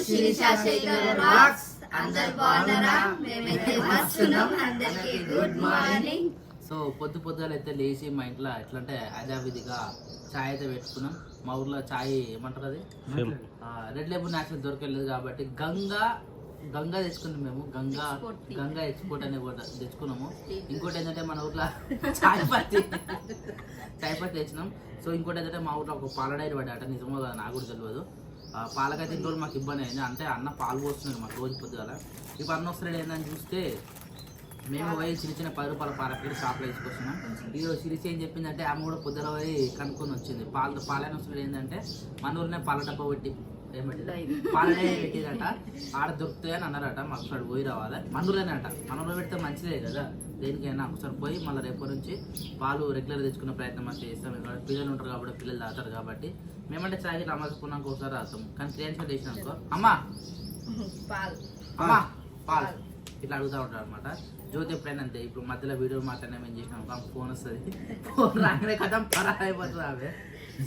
Sirisha Shekhar racks. అందరు బాగున్నారా? మేమైతే వస్తున్నాం. అందరికీ గుడ్ మార్నింగ్. సో పొద్దుగాల అయితే లేచి మా ఇంట్లో ఎట్లా అంటే యథావిధిగా చాయ్ అయితే పెట్టుకున్నాం. మా ఊర్లో చాయ్ ఏమంటారు అది రెడ్ లేబుల్ న్యాచురల్ దొరకలేదు కాబట్టి గంగా తెచ్చుకున్నాం మేము. గంగా ఎక్స్పోర్ట్ అనే కూడా తెచ్చుకున్నాము. ఇంకోటి ఏంటంటే మన ఊర్లో చాయ్ పత్తి తెచ్చినాం. సో ఇంకోటి ఏంటంటే మా ఊర్లో ఒక పాల డైరీ పడ్డాట, నిజమో కదా నాకు కూడా తెలియదు. పాలకైతే ఇంట్లో మాకు ఇబ్బంది అయింది. అంటే అన్న పాలు పోస్తున్నాడు మాకు రోజు పొద్దుగాల. ఇప్పుడు అన్న వస్తున్నాడు ఏంటని చూస్తే మేము పోయి చిన్న 10 రూపాయల పాలకి షాప్లో తీసుకొస్తున్నాం. ఈరోజు సిరీస్ ఏం చెప్పిందంటే ఆమె కూడా పొద్దున పోయి కనుక్కొని వచ్చింది. పాలైన వస్తున్నాడు ఏంటంటే మన ఊరినే పాల డబ్బా పెట్టి పాలనే పెట్టిరట, ఆడ దొరుకుతాయని అన్నారట. మాకు ఒకసారి పోయి రావాలి. మనూరులోనే అంట, మనూరులో పెడితే మంచిదే కదా దేనికైనా. ఒకసారి పోయి మళ్ళీ రేపటి నుంచి పాలు రెగ్యులర్ తెచ్చుకునే ప్రయత్నం అయితే చేస్తాం. పిల్లలు ఉంటారు కాబట్టి పిల్లలు తాగుతారు కాబట్టి మేమంటే చాయ్ అమ్మకున్నాక ఒకసారి రాస్తాం. కానీ క్రియేషన్ చేసినాకో అమ్మా పాలు ఇట్లా అడుగుతూ ఉంటారు అనమాట. జ్యోతి ఎప్పుడైనా అంతే. ఇప్పుడు మధ్యలో వీడియో మాట్లాడినా మేము చేసినాం, ఫోన్ వస్తుంది, ఫోన్ రాగానే కథం పరా అయిపోతుంది అవే.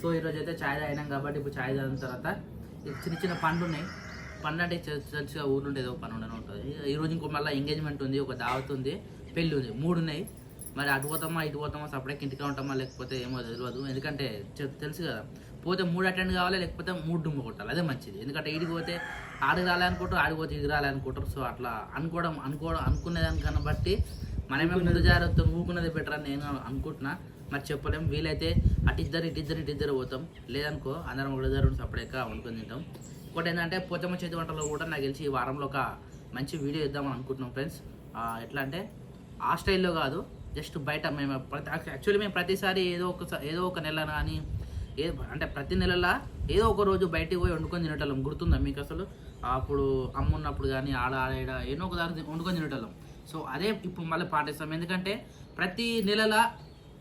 సో ఈరోజు అయితే చాయ్ తాగినాం కాబట్టి ఇప్పుడు చాయ్ తాగిన తర్వాత చిన్న పండ్లు ఉన్నాయి. పండు అంటే చర్చిగా ఊర్లు ఉంటే ఏదో పని ఉండనే ఉంటుంది. ఈరోజు ఇంకో మళ్ళీ ఎంగేజ్మెంట్ ఉంది, ఒక దావత్ ఉంది, పెళ్ళి ఉంది, 3 ఉన్నాయి. మరి అటు పోతామా ఇటు పోతామా, సపరేట్గా ఇంటికి ఉంటామా లేకపోతే ఏమో తెలియదు. ఎందుకంటే తెలుసు కదా, పోతే 3 అటెండ్ కావాలి, లేకపోతే 3 డుమ్మ కొట్టాలి, అదే మంచిది. ఎందుకంటే ఈడికి పోతే ఆడికి రాలనుకుంటారు, ఆడిపోతే ఇది రాలనుకుంటారు. సో అట్లా అనుకునేదానికన్నా బట్టి మనమే ముందు జాగ్రత్త ఊకున్నది బెటర్ అని నేను అనుకుంటున్నా. మరి చెప్పలేం. వీలైతే అటు ఇద్దరు పోతాం, లేదనుకో అందరం ఒకటి దగ్గర సపరేట్గా వండుకొని తింటాం. ఇంకోటి ఏంటంటే పోచమ్మ చేతి వంటలో కూడా నాకు తెలిసి ఈ వారంలో ఒక మంచి వీడియో ఇద్దామని అనుకుంటున్నాం ఫ్రెండ్స్. ఎట్లా అంటే ఆ స్టైల్లో కాదు, జస్ట్ బయట మేము యాక్చువల్లీ మేము ప్రతిసారి ఏదో ఒక నెల కానీ అంటే ప్రతి నెలలా ఏదో ఒక రోజు బయటికి పోయి వండుకొని తినేటోళ్ళం. గుర్తుందా మీకు? అసలు అప్పుడు అమ్మ ఉన్నప్పుడు కానీ ఆడ ఏదో ఒక దాని వండుకొని తినేటోళ్ళం. సో అదే ఇప్పుడు మళ్ళీ పాటిస్తాం. ఎందుకంటే ప్రతి నెలలా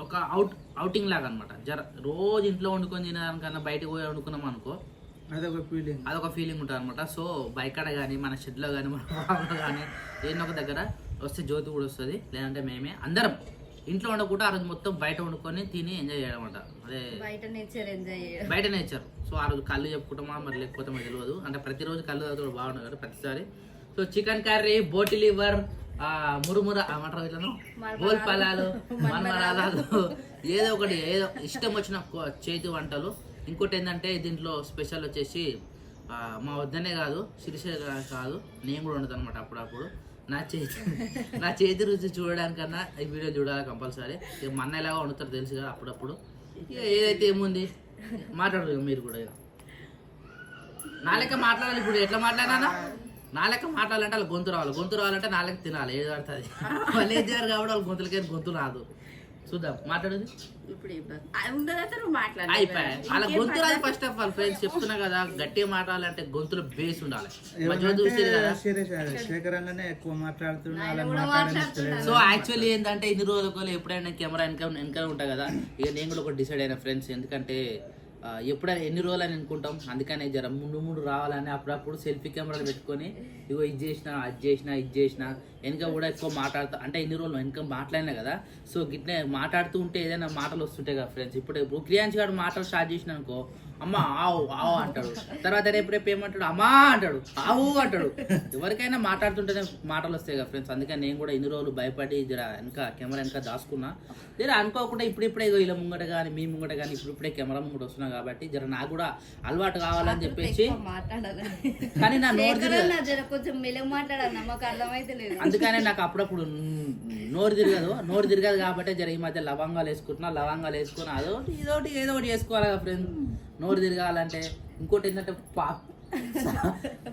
ఒక అవుటింగ్ లాగా అనమాట. రోజు ఇంట్లో వండుకొని తినేదానికన్నా బయటకు పోయి వండుకున్నాం అనుకో, అదొక ఫీలింగ్ ఉంటుంది అనమాట. సో బైకాడ కానీ మన షెడ్లో కానీ మన ఫామ్లో కానీ ఏదో ఒక దగ్గర వస్తే జ్యోతి కూడా వస్తుంది, లేదంటే మేమే అందరం ఇంట్లో వండకుండా ఆ రోజు మొత్తం బయట వండుకొని తిని ఎంజాయ్ చేయడం అంట. అదే బయట నేచర్. సో ఆ రోజు కళ్ళు చెప్పుకుంటామా మరి లేకపోతే మాకు తెలియదు. అంటే ప్రతిరోజు కళ్ళు తాగుతూ బాగుంటుంది కదా ప్రతిసారి. సో చికెన్ కర్రీ, బోటి లివర్, మురుముర ఏమంటారు ఇట్లను, బోల్ పలాలు, మనమరాలు, ఏదో ఒకటి ఏదో ఇష్టం వచ్చిన చేతి వంటలు. ఇంకోటి ఏంటంటే దీంట్లో స్పెషల్ వచ్చేసి మా వద్దనే కాదు, శిరీష కాదు, నేను కూడా వండుతాను అనమాట అప్పుడప్పుడు. నా చేతి రుచి చూడడానికన్నా ఈ వీడియో చూడాలి కంపల్సరీ. ఇక మన ఎలాగా వండుతారు తెలుసు కదా అప్పుడప్పుడు. ఇక ఏదైతే ఏముంది మాట్లాడరు మీరు కూడా. నా లెక్క మాట్లాడాలి. ఇప్పుడు ఎట్లా మాట్లాడినా నా లెక్క మాట్లాడాలంటే వాళ్ళు గొంతు రావాలంటే నా లెక్క తినాలి. ఏది పడుతుంది వాళ్ళు ఏది చేయాలి కాబట్టి వాళ్ళ గొంతు రాదు. చూద్దాం మాట్లాడేది అయిపోయాయి. అలా గొంతు రాదు ఫస్ట్ ఆఫ్ ఆల్ ఫ్రెండ్స్. చెప్తున్నా కదా, గట్టిగా మాట్లాడాలంటే గొంతులో బేస్ ఉండాలి. సో యాక్చువల్లీ ఏంటంటే ఇన్ని రోజులు ఎప్పుడైనా కెమెరా వెనక ఉంటాయి కదా. ఇక నేను కూడా ఒకటి డిసైడ్ అయిన ఫ్రెండ్స్. ఎందుకంటే ఎప్పుడైనా ఎన్ని రోజులు అని అనుకుంటాం, అందుకనే జర ముందు రావాలని అప్పుడప్పుడు సెల్ఫీ కెమెరాలు పెట్టుకొని ఇగో ఇది చేసిన వెనక కూడా ఎక్కువ మాట్లాడుతా. అంటే ఎన్ని రోజులు వెనక మాట్లాడినా కదా. సో గిట్నే మాట్లాడుతూ ఉంటే ఏదైనా మాటలు వస్తుంటాయి కదా ఫ్రెండ్స్. ఇప్పుడు క్రియాంశ్ గారు మాటలు స్టార్ట్ చేసిన అనుకో, అమ్మ ఆవు అంటాడు, తర్వాత రేపు ఏమంటాడు, అమ్మా అంటాడు, ఆవు అంటాడు. ఎవరికైనా మాట్లాడుతుంటేనే మాటలు వస్తాయి కదా ఫ్రెండ్స్. అందుకని నేను కూడా ఇన్ని రోజులు భయపడి జర కెమెరా వెనక దాచుకున్నా. జర అనుకోకుండా ఇప్పుడిప్పుడే ఇలా ముంగట కానీ మీ ముంగట కానీ ఇప్పుడిప్పుడే కెమెరా ముంగట వస్తున్నా కాబట్టి జర నాకు కూడా అలవాటు కావాలని చెప్పేసి. కానీ నా నోరు అందుకనే నాకు అప్పుడప్పుడు నోరు తిరగదు కాబట్టి జర ఈ మధ్య లవంగాలు వేసుకుని అదొకటి ఇదొకటి ఏదో ఒకటి వేసుకోవాలి కదా ఫ్రెండ్స్ నోరు తిరగాలంటే. ఇంకోటి ఏంటంటే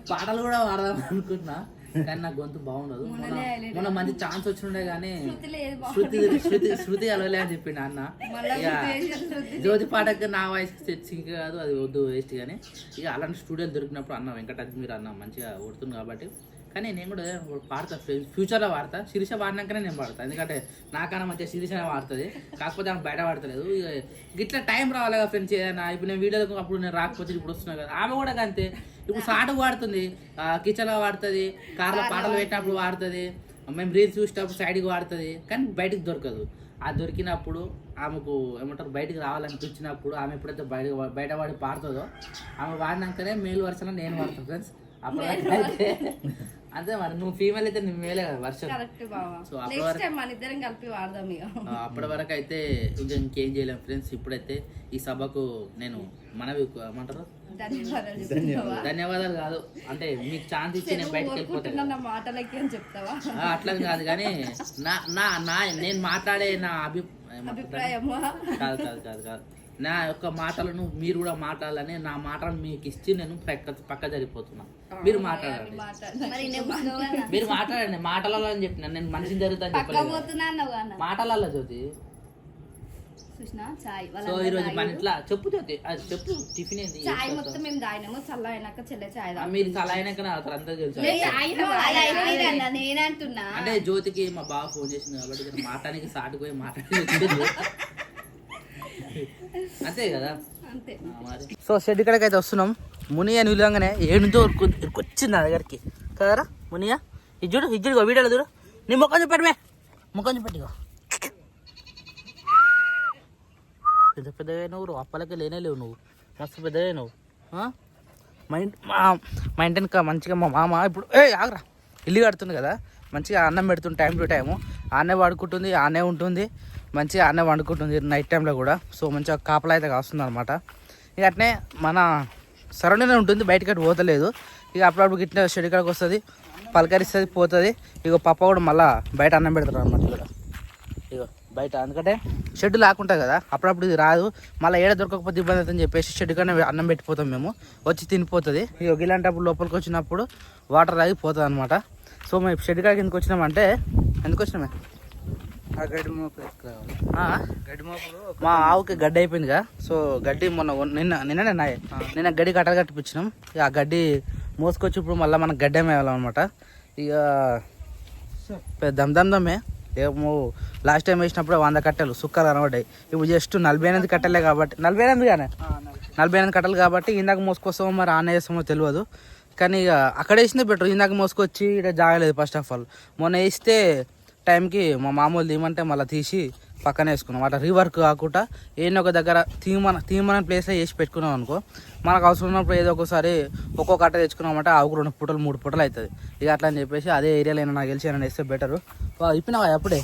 పాటలు కూడా వాడదాం అనుకుంటున్నా, కానీ నాకు గొంతు బాగుండదు. మొన్న మంచి ఛాన్స్ వచ్చిండే కానీ శృతి అలవలే అని చెప్పిండు అన్న. ఇక జ్యోతి పాటకి నా వాయిస్ సింక్ కాదు, అది వద్దు వేస్ట్. కానీ ఇక అలాంటి స్టూడియోలు దొరికినప్పుడు అన్న వెంకటాద్రి అన్న మంచిగా కొడుతుంది కాబట్టి. కానీ నేను కూడా పాడతా ఫ్యూచర్లో వాడతా. శిరీష వాడినాకనే నేను పాడతా, ఎందుకంటే నాకన్నా మంచిగా శిరీషనే వాడుతుంది. కాకపోతే ఆమె బయట వాడతలేదు. ఇక గిట్లా టైం రావాలి కదా ఫ్రెండ్స్. ఏదైనా ఇప్పుడు నేను వీడియోలకు అప్పుడు నేను రాకపోతే ఇప్పుడు వస్తున్నా కదా. ఆమె కూడా అంతే. ఇప్పుడు సాటుకు వాడుతుంది, కిచెన్లో వాడుతుంది, కార్లో పాటలు పెట్టినప్పుడు వాడుతుంది, మేము రీల్స్ చూసేటప్పుడు సైడ్కి వాడుతుంది. కానీ బయటకు దొరకదు. ఆ దొరికినప్పుడు ఆమెకు ఏమంటారు బయటకు రావాలనిపించినప్పుడు ఆమె ఎప్పుడైతే బయట వాడి పాడుతుందో ఆమె వాడినాకనే మేలు వరుసలో నేను వాడతాను ఫ్రెండ్స్. అప్పటి వరకు అయితే అంతే మరి నువ్వు ఫీమేల్ అయితే నువ్వు మేలే కదా వర్షం. కరెక్ట్ బావా. సో అప్పటి నెక్స్ట్ వరకు టైం మన ఇద్దరం కలిపి వాడదాం ఇక. అప్పటి వరకు అయితే ఇంకేం చేయలేము ఫ్రెండ్స్. ఇప్పుడైతే ఈ సభకు నేను మనవి ఏమంటారు ధన్యవాదాలు చెప్తావా? ధన్యవాదాలు కాదు, అంటే మీకు ఛాన్స్ ఇచ్చి నేను బయటకు వెళ్ళిపోతాను. నా మాటలకి అని చెప్తావా? అట్లా కాదు కానీ నా నా నా నేను మాట్లాడే నా అభిప్రాయమా? కాదు కాదు కాదు కాదు నా యొక్క మాటలను మీరు కూడా మాట్లాడాలని నా మాటలను మీకు ఇచ్చి నేను పక్క జరిగిపోతున్నా. మీరు మాట్లాడండి, మీరు మాట్లాడండి మాటలలో అని చెప్పిన నేను మనిషిని జరుగుతాను చెప్పలేదు మాటలలో జ్యోతి. సో ఈ రోజు మన ఇంట్లో చెప్పు జ్యోతి, అది చెప్పు టిఫిన్ ఏంది? చాయ్ మొత్తం మేము తాగినాము, చల్ల అయినాక చెల్లె చాయ్ మీరు చల్ల అయినాక అంతా తెలుసు. నేనంటున్నా అంటే జ్యోతికి మా బావ ఫోన్ చేసింది కాబట్టి మాట్లాడానికి సాటుపోయి మాట్లాడి అంతే కదా. సో షెడ్ ఇక్కడికి అయితే వస్తున్నాం. మునియా నిలువంగానే ఏడు నుంచో వచ్చింది నా దగ్గరికి కదరా మునియా. ఇజ్జుడు ఇజ్జుడుగో వీడియోలో చూడు, నీ ముఖం చూపెట్టమే, ముఖం చూపెట్టిగో. పెద్ద పెద్దగా నువ్వు అప్పలకి లేనే లేవు, నువ్వు మస్తు పెద్దగా నువ్వు. మా ఇంటికి మంచిగా మా మామ ఇప్పుడు ఆగరా ఇల్లు కడుతుంది కదా, మంచిగా అన్నం పెడుతుంది టైం టు టైము. ఆనే వాడుకుంటుంది, ఆనే ఉంటుంది, మంచిగా ఆనే వండుకుంటుంది నైట్ టైంలో కూడా. సో మంచిగా కాపలా అయితే కాస్తుంది అనమాట. ఇక అట్నే మన సరౌండింగ్ ఉంటుంది, బయటకి అటు పోతలేదు. ఇక అప్పుడప్పుడు గిట్ల షెడ్ కాడికి వస్తుంది, పలకరిస్తుంది, పోతుంది. ఇక పప్ప కూడా మళ్ళీ బయట అన్నం పెడతారు అనమాట ఇక్కడ ఇక బయట. ఎందుకంటే షెడ్ లాక్కుంటుంది కదా, అప్పుడప్పుడు ఇది రాదు, మళ్ళీ ఏడ దొరకకపోతే ఇబ్బంది అవుతుందని చెప్పేసి షెడ్ కన్నా అన్నం పెట్టిపోతాం మేము, వచ్చి తినిపోతుంది. ఇక ఇలాంటప్పుడు లోపలికి వచ్చినప్పుడు వాటర్ తాగి పోతుంది అనమాట. సో మేము షెడ్ కాడికి ఎందుకు వచ్చినామంటే, ఎందుకు వచ్చినామే గడ్డి మోపు మా ఆవుకి గడ్డి అయిపోయిందిగా. సో గడ్డి మొన్న నిన్న గడ్డి కట్టలు కట్టిపించినాం. ఇక ఆ గడ్డి మోసుకొచ్చి ఇప్పుడు మళ్ళీ మనకు గడ్డి వేయాలన్నమాట. ఇక దమ్మే ఏమో లాస్ట్ టైం వేసినప్పుడు 100 కట్టెలు సుక్కలు కనబడ్డాయి. ఇప్పుడు జస్ట్ 48 కట్టెలే కాబట్టి 48 కట్టెలు కాబట్టి ఇందాక మోసుకొస్తామో మరి ఆన్ వేస్తామో తెలియదు. కానీ ఇక అక్కడ వేసిందే బెటర్, ఇందాక మోసుకొచ్చి ఇక్కడ జాగలేదు. ఫస్ట్ ఆఫ్ ఆల్ మొన్న వేస్తే టైంకి మా మామూలు తీయమంటే మళ్ళీ తీసి పక్కన వేసుకున్నాం. అట్లా రీవర్క్ కాకుండా ఏదో ఒక దగ్గర తీయమని ప్లేస్లో వేసి పెట్టుకున్నాం అనుకో, మనకు అవసరం ఉన్నప్పుడు ఏదో ఒకసారి ఒక్కొక్క కట్ట తెచ్చుకున్నామంటే ఆవుకు 2 పూటలు 3 పూటలు అవుతుంది. ఇక అట్లా అని చెప్పేసి అదే ఏరియాలో నాకు తెలిసి ఏమైనా వేస్తే బెటరు. ఇప్పినావా అప్పుడే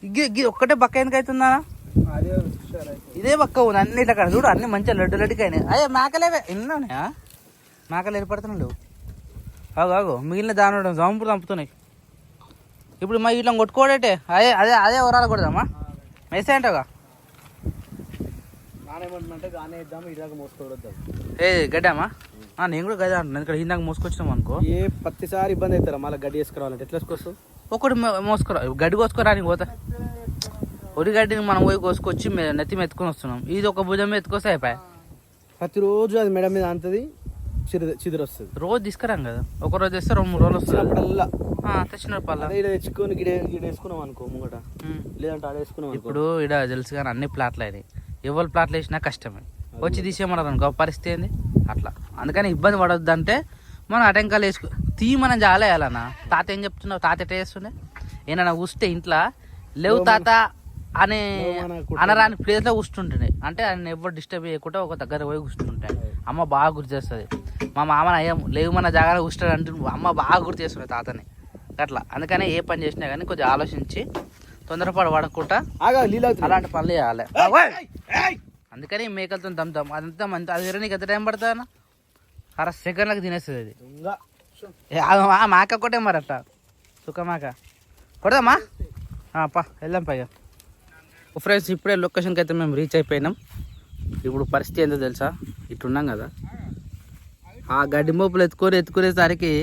ఇగ్గి ఒక్కటే బక్క ఎందుకు అవుతుందా? ఇదే బక్క ఉంది అన్ని ఇట్లా కడ చూడు, అన్ని మంచిగా లడ్డుకి అయినాయి. అయ్యే మేకలేవే ఎన్నోనా, మేకలు ఏర్పడుతున్నాయి లేవు. ఆగు మిగిలిన దాని జాంపులు చంపుతున్నాయి. ఇప్పుడు మా ఇట్లా కొట్టుకోడటే అదే అదే అదే వరాలు కొడదామా మెసేజ్ అంటావుగా. ఏ గడ్డామా? నేను కూడా గడ్డ అంటున్నాను. ఇక్కడ ఇందాక మోసుకొచ్చినాం అనుకో, ఏ ప్రతిసారి ఇబ్బంది అవుతారా మళ్ళీ గడ్డి వేసుకోవాలంటే ఎట్లా వేసుకొస్తావు? ఒకటి మోసుకురా, గడ్డి కోసుకోరానికి పోతా. ఒరి గడ్డిని మనం పోయి కోసుకొచ్చి నెత్తి మెత్తుకొని వస్తున్నాం. ఇది ఒక భుజం మీద ఎత్తుకొస్తే అయిపోయా. ప్రతిరోజు అది మెడ మీద అంతది చిదురు వస్తుంది. రోజు తీసుకురాం కదా, ఒక రోజు వేస్తే 2-3 రోజులు వస్తుంది. తెచ్చినప్పుడు తెచ్చుకొని వేసుకున్నాం అనుకో ముంగట, లేదంటే ఆడ వేసుకున్నాం. ఇప్పుడు ఇక్కడ తెలుసు కానీ అన్ని ప్లాట్లు అయినాయి, ఎవరు ప్లాట్లు వేసినా కష్టమే. వచ్చి తీసేయమన్నారు అనుకో పరిస్థితి ఏంది అట్లా. అందుకని ఇబ్బంది పడొద్దు అంటే మనం అటెంకాలు మనం చాలా వేయాలన్నా. తాత ఏం చెప్తున్నావు? తాత ఎట్లా చేస్తుండే? ఏమన్నా కూస్తే ఇంట్లో లేవు తాత అనే అనరాని ప్లేస్లో కూర్చుంటుండే, అంటే ఆయన ఎవరు డిస్టర్బ్ చేయకుండా ఒక దగ్గర పోయి కూర్చుంటుంటాయి. అమ్మ బాగా గుర్తు చేస్తుంది. మా మామని అయ్యాం లేవు మన జాగాలో కూర్చుంటాడు అంటు అమ్మ బాగా గుర్తు చేస్తుండే తాతని అట్లా. అందుకనే ఏ పని చేసినా కానీ కొంచెం ఆలోచించి తొందరపాటు పడకుండా అలాంటి పనులు చేయాలి. అందుకని మేకలతో దమ్దాం అదంతా మంచి. అది నీకు ఎంత టైం పడుతుందన్న? 6 సెకండ్లకు తినేస్తుంది అది. మాక కొట్టే మరి అట్లా సుఖ మాక కొడదామా? వెళ్దాం పైగా. ఫ్రెండ్స్ ఇప్పుడే లొకేషన్కి అయితే మేము రీచ్ అయిపోయినాం. ఇప్పుడు పరిస్థితి ఏంటో తెలుసా? ఇట్టున్నాం కదా, ఆ గడ్డి మోపులు ఎత్తుకునేసరికి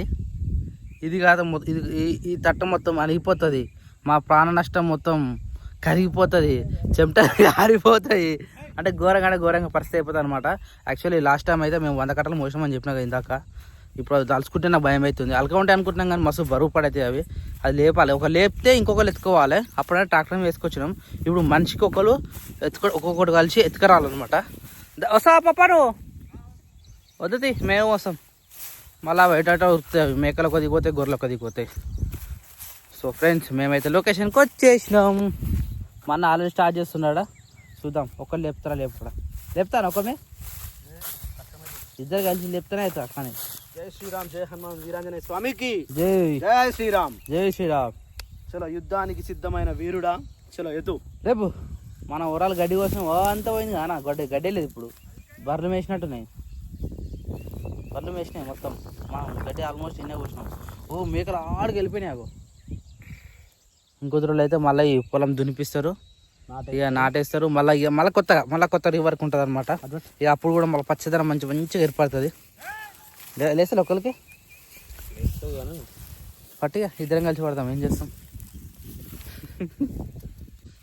ఇది కాదు, ఇది ఈ తట్ట మొత్తం అణిగిపోతుంది. మా ప్రాణ నష్టం మొత్తం కరిగిపోతుంది, చెమట ఆరిపోతాయి. అంటే ఘోరంగా పరిస్థితి అయిపోతుంది అనమాట. యాక్చువల్లీ లాస్ట్ టైం అయితే మేము 100 కట్టలు మోసామని చెప్పినా కదా ఇందాక. ఇప్పుడు అది తలుచుకుంటే నాకు భయం అవుతుంది. అలక ఉంటాయి అనుకుంటున్నాం కానీ మస్తు బరువు పడతాయి అవి. అది లేపాలి, ఒక లేపితే ఇంకొకరు ఎత్తుకోవాలి. అప్పుడే ట్రాక్టర్ వేసుకొచ్చినాం. ఇప్పుడు మనిషికి ఒక్కొక్కటి కలిసి ఎత్తుకురావాలన్నమాట. వస్తా పప్పాను వద్దుతి మేము వస్తాం. మళ్ళీ బయట ఉరుకుతాయి అవి, మేకలు కొద్దిగా పోతాయి, గొర్రెలు కొద్దిగా పోతాయి. సో ఫ్రెండ్స్ మేమైతే లొకేషన్కి వచ్చేసినాం. మన ఆల్రెడీ స్టార్ట్ చేస్తున్నాడా చూద్దాం. ఒకరు లేపుతారా లేపుతారా? లేపుతాను ఒకరిని ఇద్దరు కలిసి చెప్తేనే అవుతా కానీ జై శ్రీరామ్ జై హనుమాన్ వీరాంజనేయ స్వామికి జై జై శ్రీరామ్. జై శ్రీరామ్. చలో యుద్ధానికి సిద్ధమైన వీరుడా, చలో ఎత్తు. రేపు మన ఊరాలు గడ్డి కోసం అంతా పోయింది కానా, గడ్డే లేదు ఇప్పుడు. బర్రెలు వేసినట్టున్నాయి, బర్రెలు వేసినాయి మొత్తం. మా గడ్డి ఆల్మోస్ట్ ఇన్నే కూర్చున్నాం. ఓ మేకలు ఆడికి వెళ్ళిపోయినాయి. అగో ఇంకొద్ది రోజులు అయితే మళ్ళీ ఈ పొలం దునిపిస్తారు, ఇక నాటేస్తారు. మళ్ళీ కొత్త రివర్క్ ఉంటుంది అనమాట. ఇక అప్పుడు కూడా మళ్ళీ పచ్చదనం మంచిగా ఏర్పడుతుంది. లేస్తారు ఒకరికి పట్టిగా ఇద్దరం కలిసి పడతాం, ఏం చేస్తాం.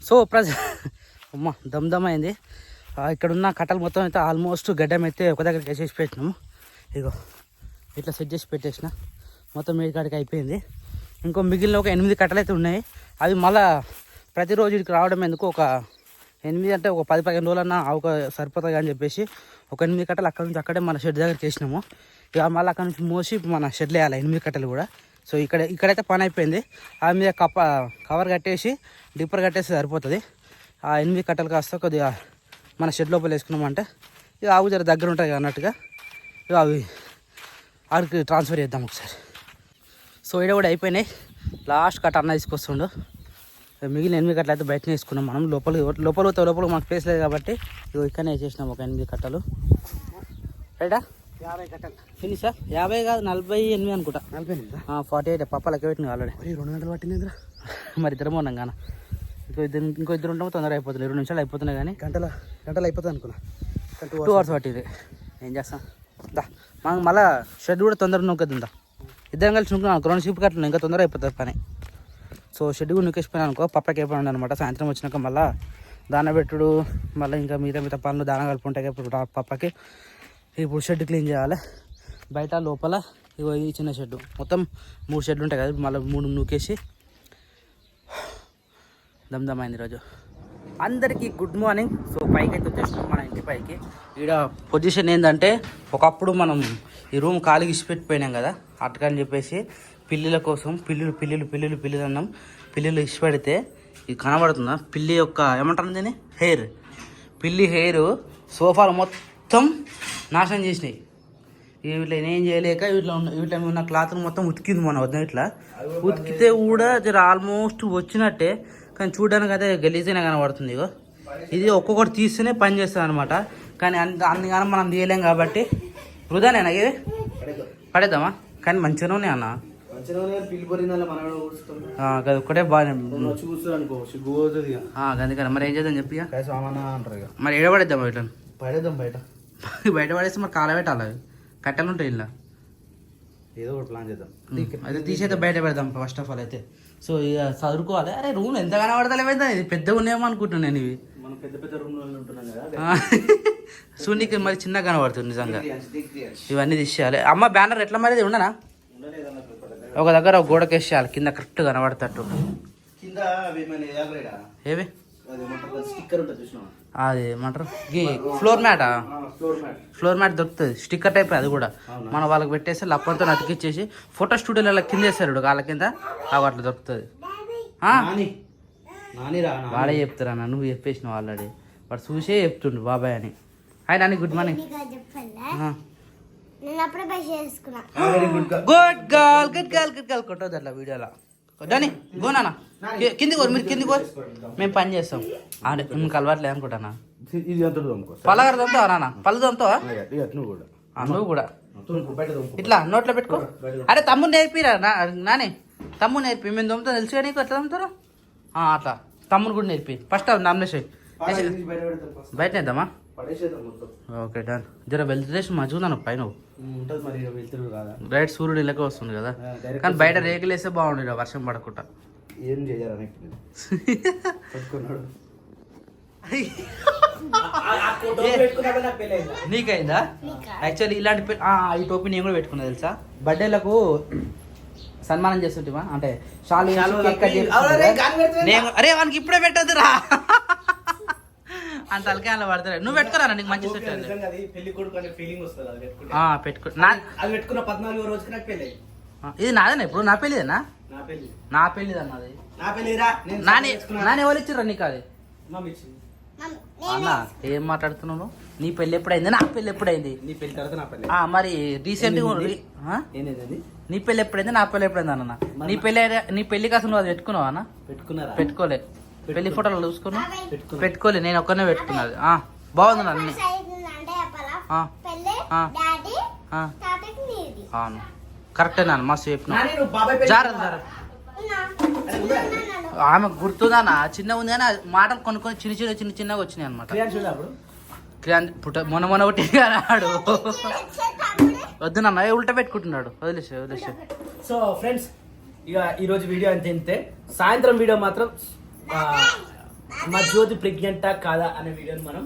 సో అమ్మ దమ్ అయింది. ఇక్కడ ఉన్న కట్టలు మొత్తం అయితే ఆల్మోస్ట్ గడ్డం అయితే ఒక దగ్గరికి వేసేసి పెట్టినాము. ఇగో ఇట్లా సెట్ చేసి పెట్టేసిన, మొత్తం మీడికాడికి అయిపోయింది. ఇంకో మిగిలిన ఒక 8 కట్టలు అయితే ఉన్నాయి. అవి మళ్ళీ ప్రతిరోజు ఇక్కడికి రావడం ఎందుకు, ఒక 8 అంటే ఒక 10-15 రోజులన్నా ఒక సరిపోతాయి అని చెప్పేసి ఒక 8 కట్టలు అక్కడ నుంచి అక్కడే మన షెడ్ దగ్గరికి వేసినాము. ఇక మళ్ళీ అక్కడ నుంచి మోసి మన షెడ్లో వేయాలి 8 కట్టలు కూడా. సో ఇక్కడైతే పని అయిపోయింది. ఆ మీద కవర్ కట్టేసి డిప్పర్ కట్టేసి సరిపోతుంది. ఆ 8 కట్టలు కాస్త కొద్దిగా మన షెడ్ లోపల వేసుకున్నామంటే ఇక ఆవు జర దగ్గర ఉంటాయి అన్నట్టుగా ఇక అవి ఆడికి ట్రాన్స్ఫర్ చేద్దాం ఒకసారి. సో ఇక్కడ కూడా అయిపోయినాయి. లాస్ట్ కట్ట అన్న తీసుకొస్తుండు. మిగిలిన 8 కట్టలు అయితే బయటనే వేసుకున్నాం మనం. లోపల మాకు ప్లేస్ లేదు కాబట్టి ఇక ఇక్కడనే వేసేసినాం ఒక 8 కట్టలు. రైటా 50 కట్టలు ఫినిషా? 50 కాదు 48 అనుకుంటా. 48 పప్ప లెక్క పెట్టినాయి ఆల్రెడీ. 2 గంటలు పట్టింది. మరి ఇద్దరం ఉన్నాం కానీ ఇంకో ఇద్దరు ఉంటాము, తొందరగా అయిపోతుంది. 2 నిమిషాలు అయిపోతున్నాయి కానీ గంటలు అయిపోతుంది అనుకున్నా. 2 hours పట్టింది. ఏం చేస్తాం దా. మాకు మళ్ళీ షెడ్ కూడా తొందరగా నొక్కేద్దా. ఇద్దరం కలిసి నొక్కున్నాం 2 షిప్ కట్టలు ఇంకా తొందరగా అయిపోతుంది పని. సో షెడ్ కూడా నొక్కేసిపోయినా అనుకో పప్పకి అయిపోయింది అనమాట. సాయంత్రం వచ్చినాక మళ్ళీ దాన పెట్టుడు, మళ్ళీ ఇంకా మిగతా పనులు దాన కలిపి ఉంటాయి ఇప్పుడు పప్పకి. ఇప్పుడు షెడ్ క్లీన్ చేయాలి. బయట లోపల ఇగో ఈ చిన్న షెడ్, మొత్తం 3 షెడ్లు ఉంటాయి కదా, మళ్ళీ 3 నూకేసి దమ్దమైంది ఈరోజు. అందరికీ గుడ్ మార్నింగ్. సో పైకి అయితే వచ్చేసినాం మన ఇంటి పైకి. ఈడ పొజిషన్ ఏంటంటే, ఒకప్పుడు మనం ఈ రూమ్ ఖాళీకి ఇచ్చిపెట్టిపోయినాం కదా, అటుకని చెప్పేసి పిల్లుల కోసం పిల్లులు అన్నాం. పిల్లులు ఇచ్చిపెడితే ఇది కనబడుతుందా, పిల్లి యొక్క ఏమంటారు దీన్ని, హెయిర్, పిల్లి హెయిర్ సోఫాలు మొత్తం నాశనం చేసినాయి. వీటిలో ఏం చేయలేక వీటిలో ఉన్న క్లాత్లు మొత్తం ఉతికింది మన వద్ద. ఇట్లా ఉతికితే కూడా జర ఆల్మోస్ట్ వచ్చినట్టే, కానీ చూడడానికి అయితే గలీజైనా కనబడుతుంది. ఇగో ఇది ఒక్కొక్కటి తీస్తేనే పని చేస్తుంది అనమాట. కానీ అందుకని మనం తీయలేం కాబట్టి వృధానేనా ఇది, పడేద్దామా. కానీ మంచిగానే ఉన్నాయి అన్న, అది ఒక్కటే బాగా అందుకని. మరి ఏం చేద్దాం చెప్పి, మరి ఏడ పడేద్దామా ఇట్లా, పడేద్దాం బయట పడేస్తే మరి కాల పెట్టాలి, కట్టెలు ఉంటాయి ఇలా. ఏదో ఒకటి ప్లాన్ చేద్దాం. అయితే తీసైతే బయట పెడదాం ఫస్ట్ ఆఫ్ ఆల్ అయితే. సో ఇక చదువుకోవాలి. అరే రూమ్ ఎంత కనబడతలేమైందా, ఇది పెద్దగా ఉన్నాయేమో అనుకుంటున్నాను నేను. ఇవి మనం పెద్ద రూమ్ లో ఉంటున్నాం కదా, సూనికి మరి చిన్నగా కనబడుతుంది నిజంగా. ఇవన్నీ తీసేయాలి. అమ్మ బ్యానర్ ఎట్లా మరి ఉండనా, ఒక దగ్గర ఒక గోడకి వేసేయాలి కింద కరెక్ట్ కనబడతట్టు. కింద ఏవి స్టిక్కర్ ఉంటుంది చూసినా, అది ఏమంటారు ఫ్లోర్ మ్యాటా, ఫ్లోర్ మ్యాట్ దొరుకుతుంది స్టిక్కర్ టైప్. అది కూడా మనం వాళ్ళకి పెట్టేసి లప్పంతో అతికిచ్చేసి ఫోటో స్టూడియోలో కింద వేస్తారు వాళ్ళ కింద, అవి అట్లా దొరుకుతుంది. వాడే చెప్తారా, నువ్వు చెప్పేసినావు ఆల్రెడీ. వాడు చూసే చెప్తుండు బాబాయ్ అని. Hi Nani, good morning. Good girl కొట్టదు అట్లా వీడియోలో. డానీ గో నాన్న, కింది కోరు, మీరు కింది కోరు, మేము పని చేస్తాం. మేము కలవట్లేదు అనుకుంటానా. పలగర దంతావా నాన్న, పళ్ళు దంతావా నువ్వు కూడా ఇట్లా నోట్లో పెట్టుకో. అరే తమ్ముడు నేర్పిరా నాని, తమ్ముడు నేర్పి. మేము దొమ్ముతో తెలుసు నీకు ఎట్లా దొమ్ముతారు అట్లా. తమ్ముడు కూడా నేర్పి. ఫస్ట్ నామినేషన్ బయట వేద్దామా. Okay done. జర వెళ్తురేషన్ మంచిగా పైన రైట్, సూర్యుడు ఇళ్ళకే వస్తుంది కదా. కానీ బయట రేకులు వేస్తే బాగుండేది వర్షం పడకుండా. ఏం చేయాలి నీకైందా యాక్చువల్లీ ఇలాంటి ఈ టోపీ నేను కూడా పెట్టుకున్నా తెలుసా. బర్త్డేలకు సన్మానం చేస్తుంటా అంటే షాలు. అరే వానికి ఇప్పుడే పెట్టద్దు రా అంత అలకే అలా పడతారు. నువ్వు పెట్టుకోరా, నీకు మంచి సెట్ పెట్టుకో. ఇది నాదేనా ఇప్పుడు, నా పెళ్ళిదేనా, నా పెళ్ళిదన్నది. నాని ఎవరు ఇచ్చిర్రా నీకు అది? అన్న ఏం మాట్లాడుతున్నావు? నీ పెళ్ళి ఎప్పుడైంది? నా పెళ్ళి ఎప్పుడైంది? నీ పెళ్లి తర్వాత నా పెళ్లి మరి రీసెంట్ ఏంది నీ పెళ్ళి ఎప్పుడైంది? నా పెళ్ళి ఎప్పుడైంది అన్న? నీ పెళ్లికి అసలు నువ్వు అది పెట్టుకున్నావా అన్న? పెట్టుకున్నారా? పెట్టుకోలే. పెళ్లి ఫోటోలు చూసుకున్నా పెట్టుకున్నా. పెట్టుకోలే, నేను ఒక్కనే పెట్టుకున్నది. బాగుంది అన్ని. అవును కరెక్టే నాన్న, మస్తు చెప్పిన. నాని, నువ్వు బాబాయ్ పెళ్లి జాగ్రత్త జాగ్రత్త. ఆమె గుర్తుందన్న, చిన్నగా ఉంది కానీ ఆ మాటలు కొన్ని కొన్ని చిన్నగా వచ్చినాయి అనమాట. క్రియాన్ చూడు అప్పుడు. మొన్న ఒకటి ఆడు వద్దు నాన్న, ఉల్టా పెట్టుకుంటున్నాడు. వదిలేసే. సో ఫ్రెండ్స్, ఇక ఈరోజు వీడియో అంతే. సాయంత్రం వీడియో మాత్రం మా జ్యోతి ప్రెగ్నెంటా కాదా అనే వీడియోని మనం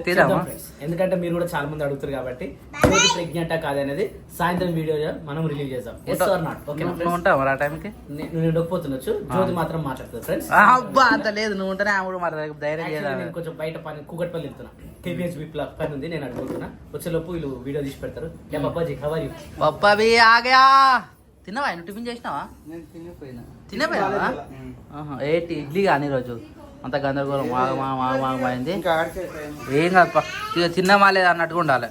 తీరామా? friends. ఎందుకంటే మీరు కూడా చాలా మంది అడుగుతారు కాబట్టి జ్యోతి ప్రెగ్నెంటా కాదా అనేది సాయంత్రం వీడియో మనం రిలీజ్ చేద్దాం. Yes are not? ఓకే, ఉంటావు మరి ఆ టైంకి? నేను ఉండకపోతుండొచ్చు, జ్యోతి మాత్రం మాట్లాడుతుంది ఫ్రెండ్స్. అబ్బా అంత లేదు, నువ్వు ఉంటేనే ఆమె కూడా మరి ధైర్యం లేదా? నేను కొంచెం బయట పని కూకట్పల్లి వెళ్తున్నా, కేపీహెచ్ పని ఉంది, నేను అడుగుతున్నా. వచ్చేలోపు వీళ్ళు వీడియో తీసి పెడతారు. Papaji how are you? పప్పాబి ఆగయా. తిన్నావా? నువ్వు టిఫిన్ చేసినావా? తినపోయినా? ఏంటి ఇడ్లీ కానీ ఈరోజు అంత గందరగోళం అయింది. ఏం కాదు, తిన్నామా లేదా అన్నట్టుగా ఉండాలి.